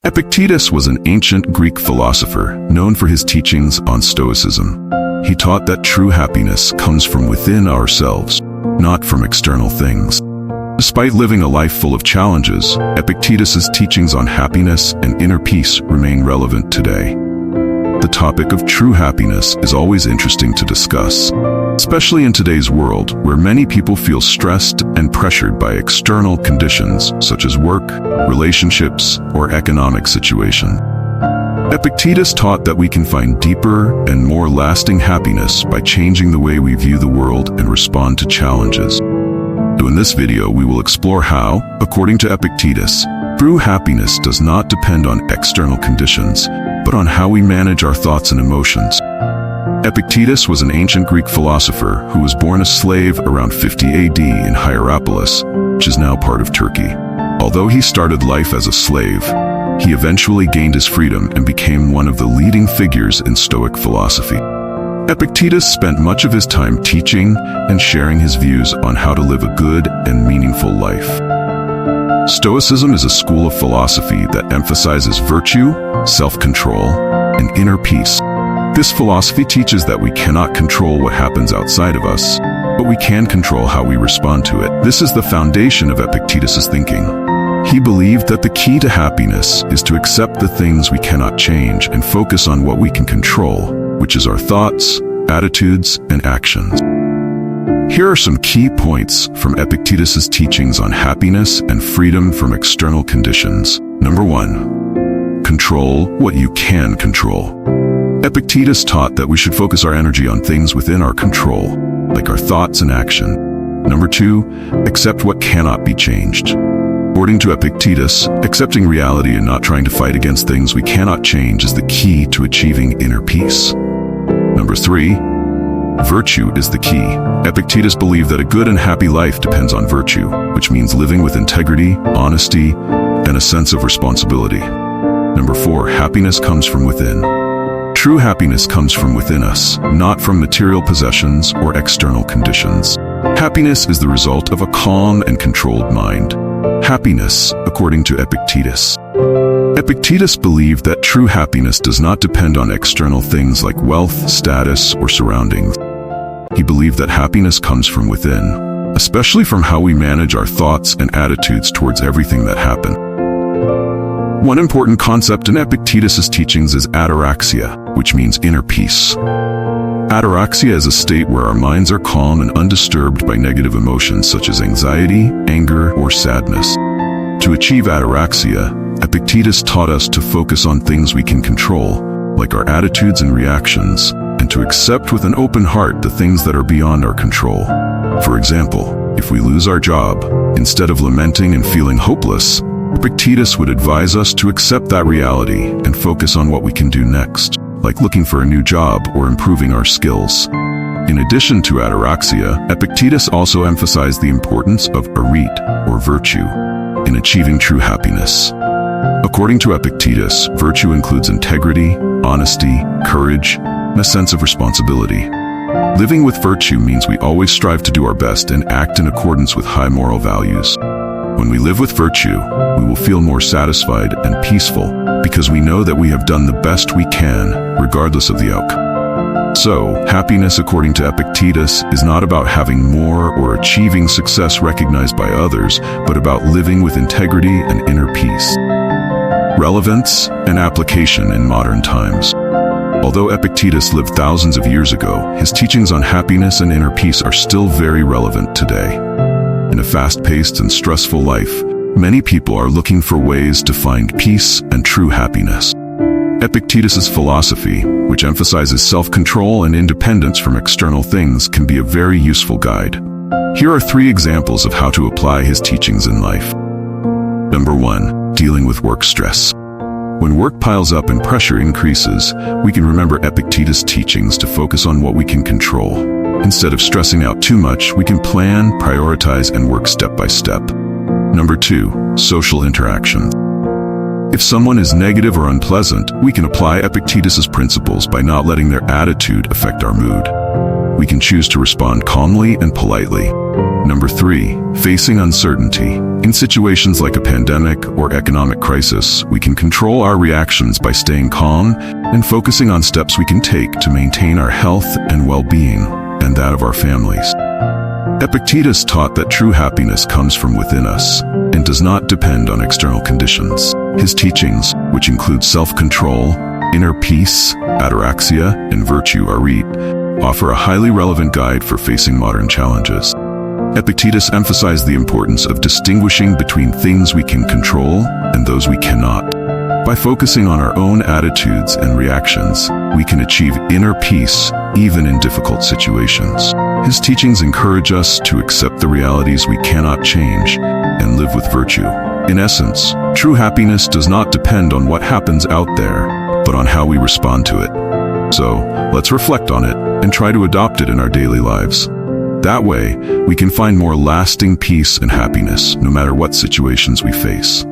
Epictetus was an ancient Greek philosopher known for his teachings on Stoicism. He taught that true happiness comes from within ourselves, not from external things. Despite living a life full of challenges, Epictetus's teachings on happiness and inner peace remain relevant today. The topic of true happiness is always interesting to discuss, especially in today's world where many people feel stressed and pressured by external conditions such as work, relationships, or economic situation. Epictetus taught that we can find deeper and more lasting happiness by changing the way we view the world and respond to challenges. So in this video, we will explore how, according to Epictetus, true happiness does not depend on external conditions, but on how we manage our thoughts and emotions. Epictetus was an ancient Greek philosopher who was born a slave around 50 AD in Hierapolis, which is now part of Turkey. Although he started life as a slave, he eventually gained his freedom and became one of the leading figures in Stoic philosophy. Epictetus spent much of his time teaching and sharing his views on how to live a good and meaningful life. Stoicism is a school of philosophy that emphasizes virtue, self-control, and inner peace. This philosophy teaches that we cannot control what happens outside of us, but we can control how we respond to it. This is the foundation of Epictetus's thinking. He believed that the key to happiness is to accept the things we cannot change and focus on what we can control, which is our thoughts, attitudes, and actions. Here are some key points from Epictetus's teachings on happiness and freedom from external conditions. Number 1. Control what you can control. Epictetus taught that we should focus our energy on things within our control, like our thoughts and action. Number 2. Accept what cannot be changed. According to Epictetus, accepting reality and not trying to fight against things we cannot change is the key to achieving inner peace. Number 3. Virtue is the key. Epictetus believed that a good and happy life depends on virtue, which means living with integrity, honesty, and a sense of responsibility. Number 4. Happiness comes from within. True happiness comes from within us, not from material possessions or external conditions. Happiness is the result of a calm and controlled mind. Happiness, according to Epictetus. Epictetus believed that true happiness does not depend on external things like wealth, status, or surroundings. He believed that happiness comes from within, especially from how we manage our thoughts and attitudes towards everything that happens. One important concept in Epictetus's teachings is ataraxia, which means inner peace. Ataraxia is a state where our minds are calm and undisturbed by negative emotions such as anxiety, anger, or sadness. To achieve ataraxia, Epictetus taught us to focus on things we can control, like our attitudes and reactions, and to accept with an open heart the things that are beyond our control. For example, if we lose our job, instead of lamenting and feeling hopeless, Epictetus would advise us to accept that reality and focus on what we can do next, like looking for a new job or improving our skills. In addition to ataraxia, Epictetus also emphasized the importance of arete, or virtue, in achieving true happiness. According to Epictetus, virtue includes integrity, honesty, courage, and a sense of responsibility. Living with virtue means we always strive to do our best and act in accordance with high moral values. When we live with virtue, we will feel more satisfied and peaceful because we know that we have done the best we can, regardless of the outcome. So, happiness, according to Epictetus, is not about having more or achieving success recognized by others, but about living with integrity and inner peace. Relevance and application in modern times. Although Epictetus lived thousands of years ago, his teachings on happiness and inner peace are still very relevant today. In a fast-paced and stressful life, many people are looking for ways to find peace and true happiness. Epictetus's philosophy, which emphasizes self-control and independence from external things, can be a very useful guide. Here are 3 examples of how to apply his teachings in life. Number 1. Dealing with work stress. When work piles up and pressure increases, we can remember Epictetus' teachings to focus on what we can control. Instead of stressing out too much, we can plan, prioritize, and work step by step. Number 2. Social interaction. If someone is negative or unpleasant, we can apply Epictetus's principles by not letting their attitude affect our mood. We can choose to respond calmly and politely. Number 3, facing uncertainty. In situations like a pandemic or economic crisis, we can control our reactions by staying calm and focusing on steps we can take to maintain our health and well-being, and that of our families. Epictetus taught that true happiness comes from within us and does not depend on external conditions. His teachings, which include self-control, inner peace, ataraxia, and virtue arete, offer a highly relevant guide for facing modern challenges. Epictetus emphasized the importance of distinguishing between things we can control and those we cannot. By focusing on our own attitudes and reactions, we can achieve inner peace even in difficult situations. His teachings encourage us to accept the realities we cannot change and live with virtue. In essence, true happiness does not depend on what happens out there, but on how we respond to it. So, let's reflect on it and try to adopt it in our daily lives. That way, we can find more lasting peace and happiness no matter what situations we face.